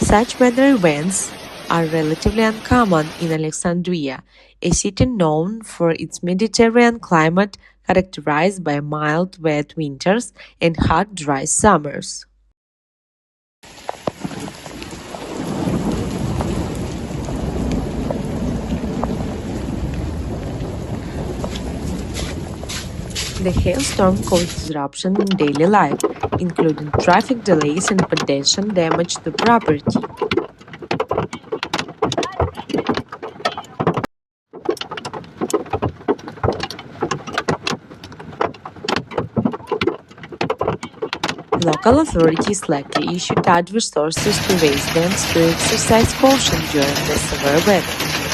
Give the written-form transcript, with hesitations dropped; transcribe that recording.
Such weather events are relatively uncommon in Alexandria, a city known for its Mediterranean climate characterized by mild, wet winters and hot, dry summers. The hailstorm caused disruption in daily life, including traffic delays and potential damage to property. Local authorities likely issued advisories to residents to exercise caution during the severe weather.